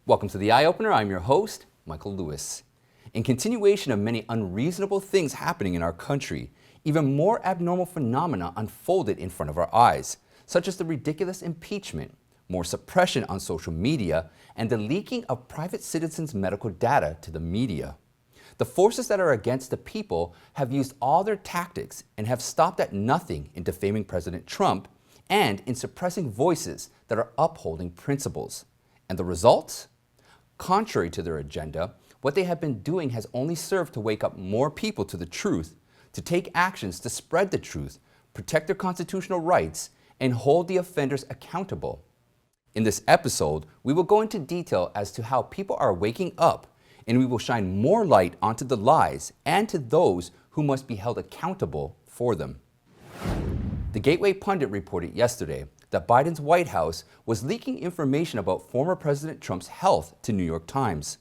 Welcome to the Eye Opener. I'm your host, Michael Lewis. In continuation of many unreasonable things happening in our country, even more abnormal phenomena unfolded in front of our eyes, such as the ridiculous impeachment, more suppression on social media, and the leaking of private citizens' medical data to the media. The forces that are against the people have used all their tactics and have stopped at nothing in defaming President Trump and in suppressing voices that are upholding principles. And the results? Contrary to their agenda, what they have been doing has only served to wake up more people to the truth, to take actions to spread the truth, protect their constitutional rights, and hold the offenders accountable. In this episode, we will go into detail as to how people are waking up, and we will shine more light onto the lies and to those who must be held accountable for them. The Gateway Pundit reported yesterday that Biden's White House was leaking information about former President Trump's health to New York Times.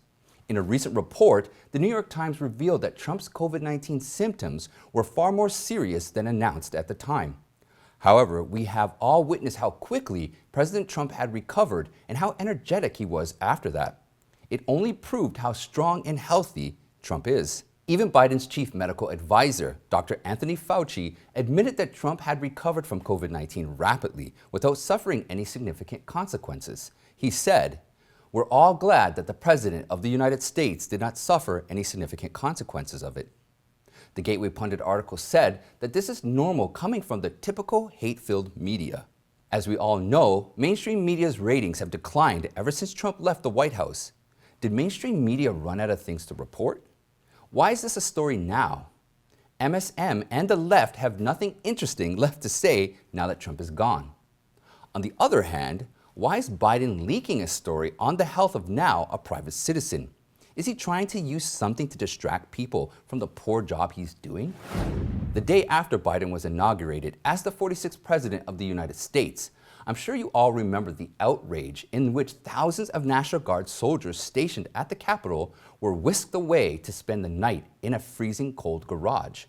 In a recent report, the New York Times revealed that Trump's COVID-19 symptoms were far more serious than announced at the time. However, we have all witnessed how quickly President Trump had recovered and how energetic he was after that. It only proved how strong and healthy Trump is. Even Biden's chief medical advisor, Dr. Anthony Fauci, admitted that Trump had recovered from COVID-19 rapidly without suffering any significant consequences. He said, "We're all glad that the President of the United States did not suffer any significant consequences of it." The Gateway Pundit article said that this is normal coming from the typical hate-filled media. As we all know, mainstream media's ratings have declined ever since Trump left the White House. Did mainstream media run out of things to report? Why is this a story now? MSM and the left have nothing interesting left to say now that Trump is gone. On the other hand, why is Biden leaking a story on the health of now a private citizen? Is he trying to use something to distract people from the poor job he's doing? The day after Biden was inaugurated as the 46th President of the United States, I'm sure you all remember the outrage in which thousands of National Guard soldiers stationed at the Capitol were whisked away to spend the night in a freezing cold garage.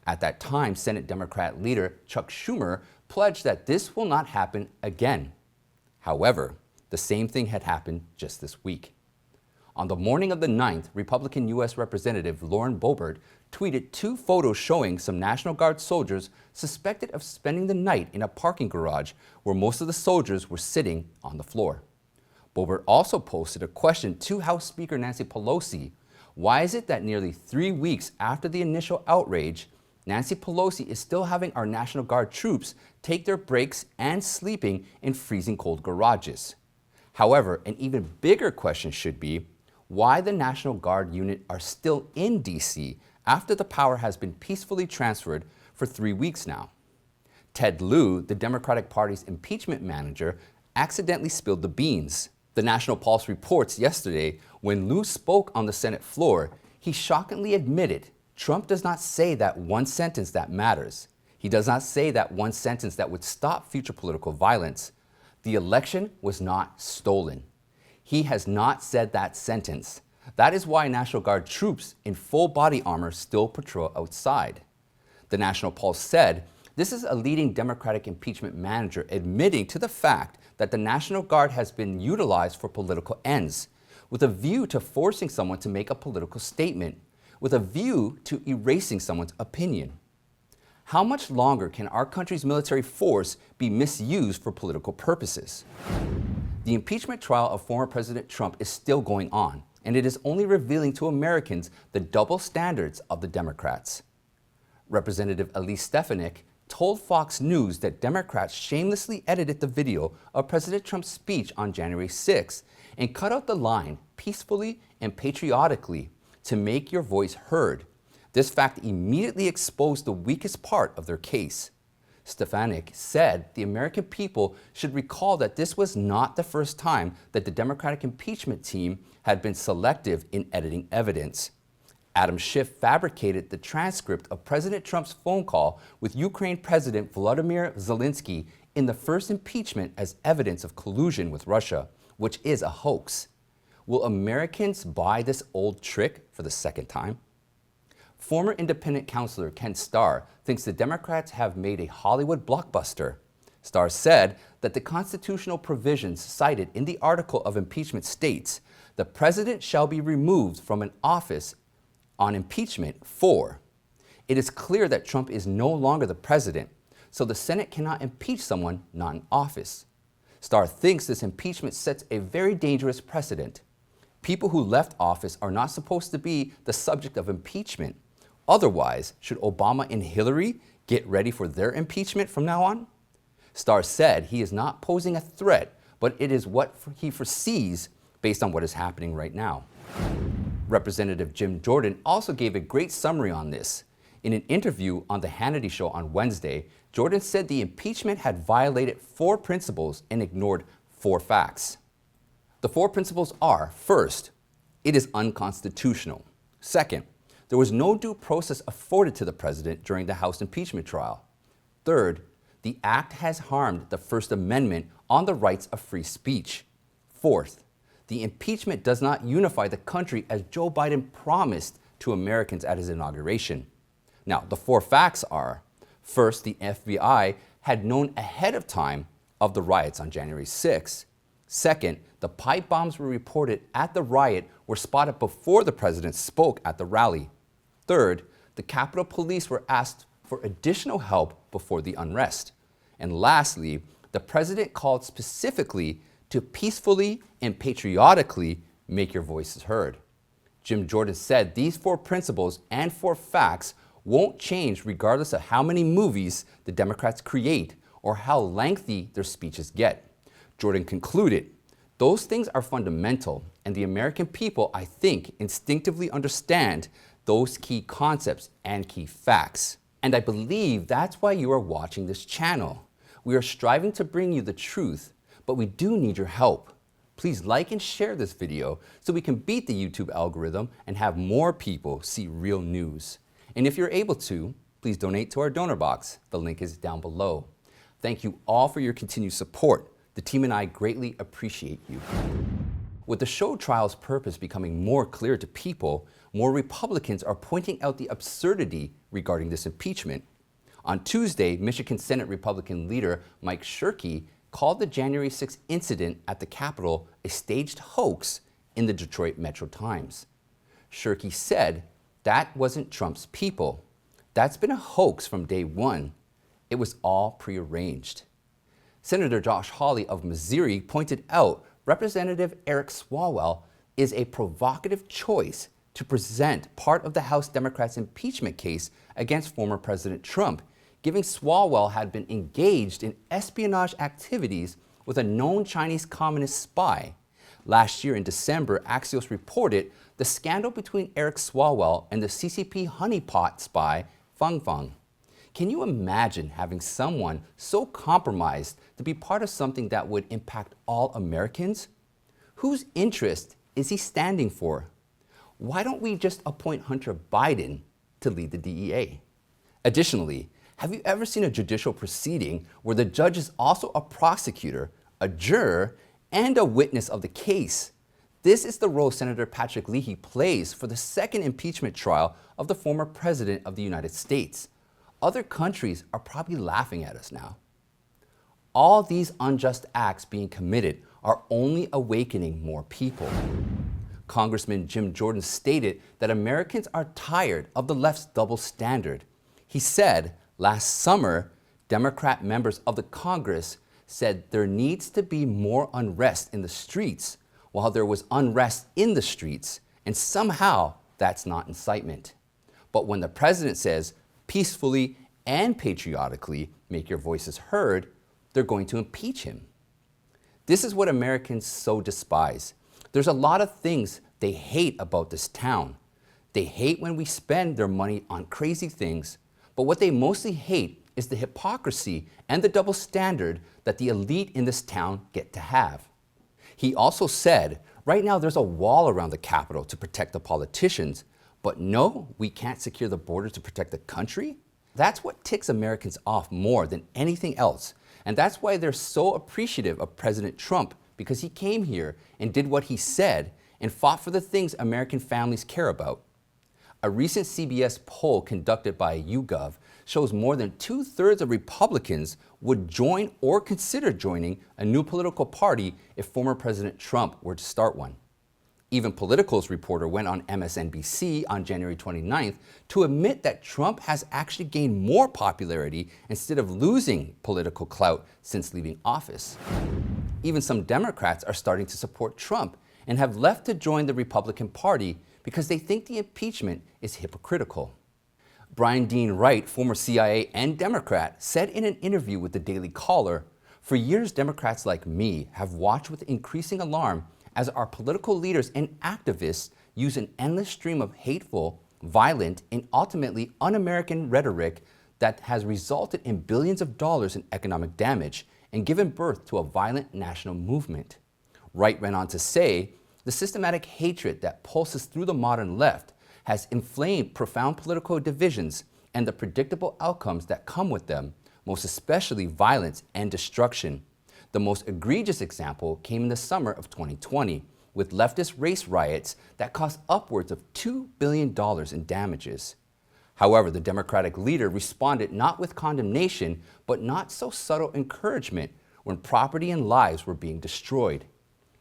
At that time, Senate Democratic Leader Chuck Schumer pledged that this will not happen again. However, the same thing had happened just this week. On the morning of the 9th, Republican U.S. Representative Lauren Boebert tweeted two photos showing some National Guard soldiers suspected of spending the night in a parking garage where most of the soldiers were sitting on the floor. Boebert also posted a question to House Speaker Nancy Pelosi. Why is it that nearly 3 weeks after the initial outrage, Nancy Pelosi is still having our National Guard troops take their breaks and sleeping in freezing cold garages? However, an even bigger question should be, why the National Guard unit are still in D.C. after the power has been peacefully transferred for 3 weeks now. Ted Lieu, the Democratic Party's impeachment manager, accidentally spilled the beans. The National Pulse reports yesterday when Lieu spoke on the Senate floor, he shockingly admitted Trump does not say that one sentence that matters. He does not say that one sentence that would stop future political violence. The election was not stolen. He has not said that sentence. That is why National Guard troops in full body armor still patrol outside. The National Pulse said, this is a leading Democratic impeachment manager admitting to the fact that the National Guard has been utilized for political ends, with a view to forcing someone to make a political statement, with a view to erasing someone's opinion. How much longer can our country's military force be misused for political purposes? The impeachment trial of former President Trump is still going on, and it is only revealing to Americans the double standards of the Democrats. Representative Elise Stefanik told Fox News that Democrats shamelessly edited the video of President Trump's speech on January 6th and cut out the line peacefully and patriotically to make your voice heard. This fact immediately exposed the weakest part of their case. Stefanik said the American people should recall that this was not the first time that the Democratic impeachment team had been selective in editing evidence. Adam Schiff fabricated the transcript of President Trump's phone call with Ukraine President Volodymyr Zelensky in the first impeachment as evidence of collusion with Russia, which is a hoax. Will Americans buy this old trick for the second time? Former independent counselor Ken Starr thinks the Democrats have made a Hollywood blockbuster. Starr said that the constitutional provisions cited in the article of impeachment states the president shall be removed from an office on impeachment for. It is clear that Trump is no longer the president, so the Senate cannot impeach someone not in office. Starr thinks this impeachment sets a very dangerous precedent. People who left office are not supposed to be the subject of impeachment. Otherwise, should Obama and Hillary get ready for their impeachment from now on? Starr said he is not posing a threat, but it is what he foresees based on what is happening right now. Representative Jim Jordan also gave a great summary on this. In an interview on the Hannity Show on Wednesday, Jordan said the impeachment had violated 4 principles and ignored 4 facts. The 4 principles are: first, it is unconstitutional. Second, there was no due process afforded to the president during the House impeachment trial. Third, the act has harmed the First Amendment on the rights of free speech. Fourth, the impeachment does not unify the country as Joe Biden promised to Americans at his inauguration. Now, the 4 facts are: first, the FBI had known ahead of time of the riots on January 6. Second, the pipe bombs were reported at the riot were spotted before the president spoke at the rally. Third, the Capitol Police were asked for additional help before the unrest. And lastly, the president called specifically to peacefully and patriotically make your voices heard. Jim Jordan said these 4 principles and 4 facts won't change regardless of how many movies the Democrats create or how lengthy their speeches get. Jordan concluded, those things are fundamental, and the American people, I think, instinctively understand those key concepts and key facts. And I believe that's why you are watching this channel. We are striving to bring you the truth, but we do need your help. Please like and share this video so we can beat the YouTube algorithm and have more people see real news. And if you're able to, please donate to our donor box. The link is down below. Thank you all for your continued support. The team and I greatly appreciate you. With the show trial's purpose becoming more clear to people, more Republicans are pointing out the absurdity regarding this impeachment. On Tuesday, Michigan Senate Republican leader Mike Shirkey called the January 6th incident at the Capitol a staged hoax in the Detroit Metro Times. Shirkey said that wasn't Trump's people. That's been a hoax from day one. It was all prearranged. Senator Josh Hawley of Missouri pointed out Representative Eric Swalwell is a provocative choice to present part of the House Democrats' impeachment case against former President Trump, given Swalwell had been engaged in espionage activities with a known Chinese communist spy. Last year in December, Axios reported the scandal between Eric Swalwell and the CCP honeypot spy Fang Fang. Can you imagine having someone so compromised to be part of something that would impact all Americans? Whose interest is he standing for? Why don't we just appoint Hunter Biden to lead the DEA? Additionally, have you ever seen a judicial proceeding where the judge is also a prosecutor, a juror, and a witness of the case? This is the role Senator Patrick Leahy plays for the second impeachment trial of the former President of the United States. Other countries are probably laughing at us now. All these unjust acts being committed are only awakening more people. Congressman Jim Jordan stated that Americans are tired of the left's double standard. He said last summer, Democrat members of the Congress said there needs to be more unrest in the streets, while there was unrest in the streets, and somehow that's not incitement. But when the president says, peacefully and patriotically make your voices heard, they're going to impeach him. This is what Americans so despise. There's a lot of things they hate about this town. They hate when we spend their money on crazy things, but what they mostly hate is the hypocrisy and the double standard that the elite in this town get to have. He also said, right now there's a wall around the Capitol to protect the politicians, but no, we can't secure the border to protect the country? That's what ticks Americans off more than anything else. And that's why they're so appreciative of President Trump, because he came here and did what he said and fought for the things American families care about. A recent CBS poll conducted by YouGov shows more than 2/3 of Republicans would join or consider joining a new political party if former President Trump were to start one. Even Political's reporter went on MSNBC on January 29th to admit that Trump has actually gained more popularity instead of losing political clout since leaving office. Even some Democrats are starting to support Trump and have left to join the Republican Party because they think the impeachment is hypocritical. Bryan Dean Wright, former CIA and Democrat, said in an interview with the Daily Caller, "For years, Democrats like me have watched with increasing alarm as our political leaders and activists use an endless stream of hateful, violent, and ultimately un-American rhetoric that has resulted in billions of dollars in economic damage and given birth to a violent national movement." Wright went on to say, "The systematic hatred that pulses through the modern left has inflamed profound political divisions and the predictable outcomes that come with them, most especially violence and destruction. The most egregious example came in the summer of 2020 with leftist race riots that cost upwards of $2 billion in damages." However, the Democratic leader responded not with condemnation, but not so subtle encouragement when property and lives were being destroyed.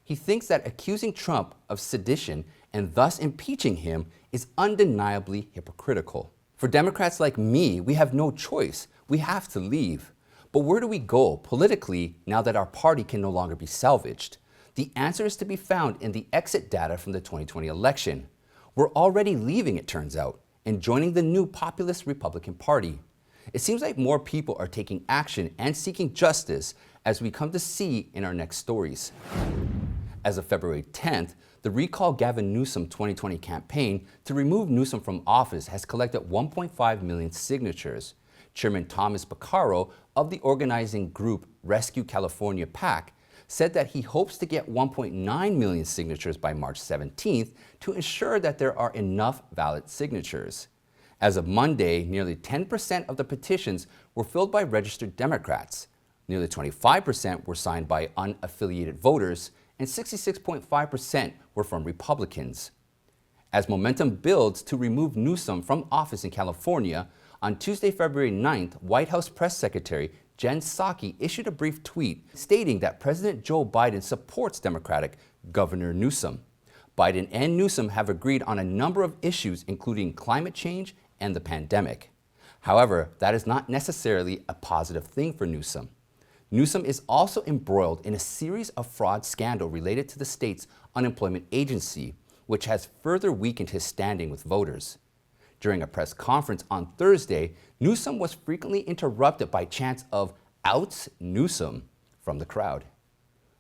He thinks that accusing Trump of sedition and thus impeaching him is undeniably hypocritical. "For Democrats like me, we have no choice. We have to leave. But where do we go politically now that our party can no longer be salvaged? The answer is to be found in the exit data from the 2020 election. We're already leaving, it turns out, and joining the new populist Republican Party. It seems like more people are taking action and seeking justice, as we come to see in our next stories." As of February 10th, the Recall Gavin Newsom 2020 campaign to remove Newsom from office has collected 1.5 million signatures. Chairman Thomas Baccaro of the organizing group Rescue California PAC said that he hopes to get 1.9 million signatures by March 17th to ensure that there are enough valid signatures. As of Monday, nearly 10% of the petitions were filled by registered Democrats. Nearly 25% were signed by unaffiliated voters, and 66.5% were from Republicans. As momentum builds to remove Newsom from office in California, on Tuesday, February 9th, White House Press Secretary Jen Psaki issued a brief tweet stating that President Joe Biden supports Democratic Governor Newsom. Biden and Newsom have agreed on a number of issues, including climate change and the pandemic. However, that is not necessarily a positive thing for Newsom. Newsom is also embroiled in a series of fraud scandals related to the state's unemployment agency, which has further weakened his standing with voters. During a press conference on Thursday, Newsom was frequently interrupted by chants of "Outs Newsom" from the crowd.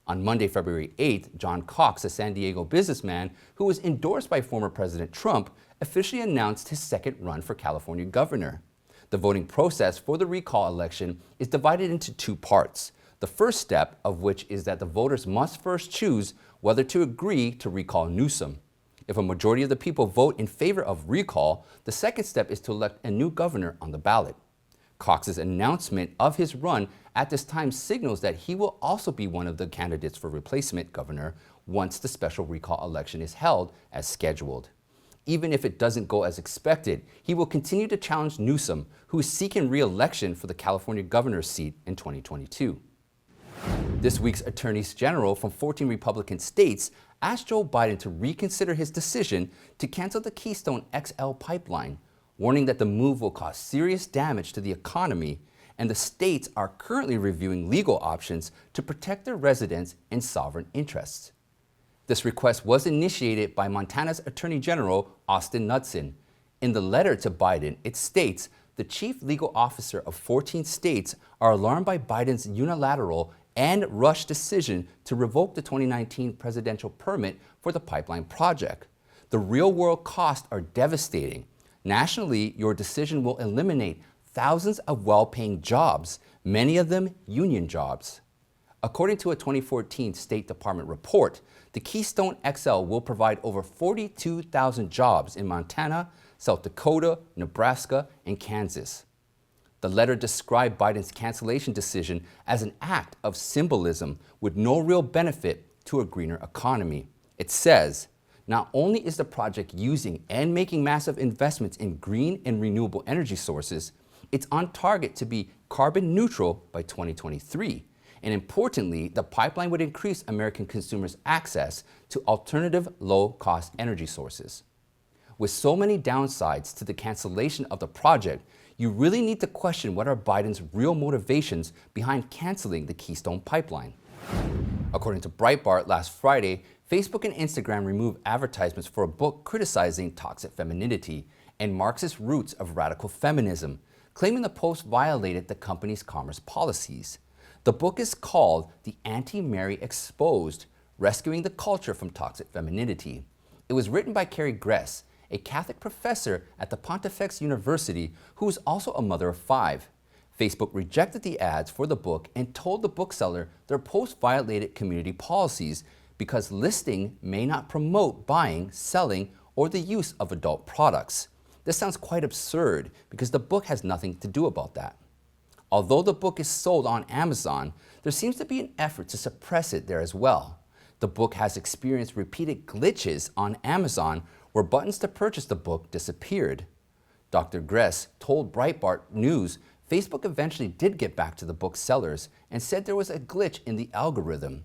On Monday, February 8th, John Cox, a San Diego businessman who was endorsed by former President Trump, officially announced his second run for California governor. The voting process for the recall election is divided into two parts, the first step of which is that the voters must first choose whether to agree to recall Newsom. If a majority of the people vote in favor of recall, the second step is to elect a new governor on the ballot. Cox's announcement of his run at this time signals that he will also be one of the candidates for replacement governor once the special recall election is held as scheduled. Even if it doesn't go as expected, he will continue to challenge Newsom, who is seeking re-election for the California governor's seat in 2022. This week's attorneys general from 14 Republican states asked Joe Biden to reconsider his decision to cancel the Keystone XL pipeline, warning that the move will cause serious damage to the economy, and the states are currently reviewing legal options to protect their residents and sovereign interests. This request was initiated by Montana's Attorney General Austin Knudsen. In the letter to Biden, it states the chief legal officer of 14 states are alarmed by Biden's unilateral and rushed decision to revoke the 2019 presidential permit for the pipeline project. The real-world costs are devastating. Nationally, your decision will eliminate thousands of well-paying jobs, many of them union jobs. According to a 2014 State Department report, the Keystone XL will provide over 42,000 jobs in Montana, South Dakota, Nebraska, and Kansas. The letter described Biden's cancellation decision as an act of symbolism with no real benefit to a greener economy. It says, not only is the project using and making massive investments in green and renewable energy sources, It's on target to be carbon neutral by 2023. And importantly, the pipeline would increase American consumers' access to alternative low-cost energy sources. With so many downsides to the cancellation of the project, you really need to question what are Biden's real motivations behind canceling the Keystone Pipeline. According to Breitbart last Friday, Facebook and Instagram removed advertisements for a book criticizing toxic femininity and Marxist roots of radical feminism, claiming the post violated the company's commerce policies. The book is called The Anti-Mary Exposed: Rescuing the Culture from Toxic Femininity. It was written by Carrie Gress, a Catholic professor at the Pontifex University who is also a mother of 5. Facebook rejected the ads for the book and told the bookseller their post violated community policies because listing may not promote buying, selling, or the use of adult products. This sounds quite absurd because the book has nothing to do about that. Although the book is sold on Amazon, there seems to be an effort to suppress it there as well. The book has experienced repeated glitches on Amazon where buttons to purchase the book disappeared. Dr. Gress told Breitbart News Facebook eventually did get back to the book sellers and said there was a glitch in the algorithm.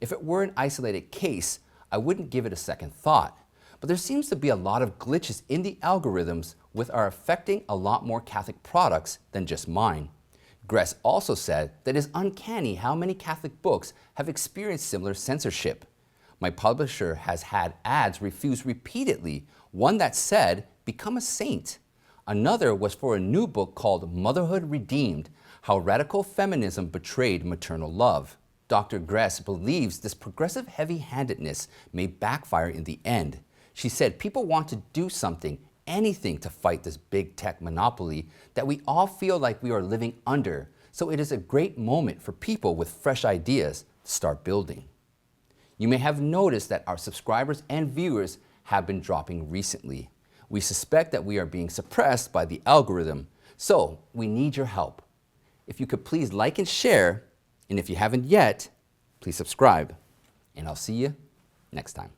If it were an isolated case, I wouldn't give it a second thought. But there seems to be a lot of glitches in the algorithms which are affecting a lot more Catholic products than just mine. Gress also said that it is uncanny how many Catholic books have experienced similar censorship. My publisher has had ads refused repeatedly, one that said, "Become a saint." Another was for a new book called Motherhood Redeemed: How Radical Feminism Betrayed Maternal Love. Dr. Gress believes this progressive heavy-handedness may backfire in the end. She said people want to do something, anything to fight this big tech monopoly that we all feel like we are living under. So it is a great moment for people with fresh ideas to start building. You may have noticed that our subscribers and viewers have been dropping recently. We suspect that we are being suppressed by the algorithm, so we need your help. If you could please like and share, and if you haven't yet, please subscribe, and I'll see you next time.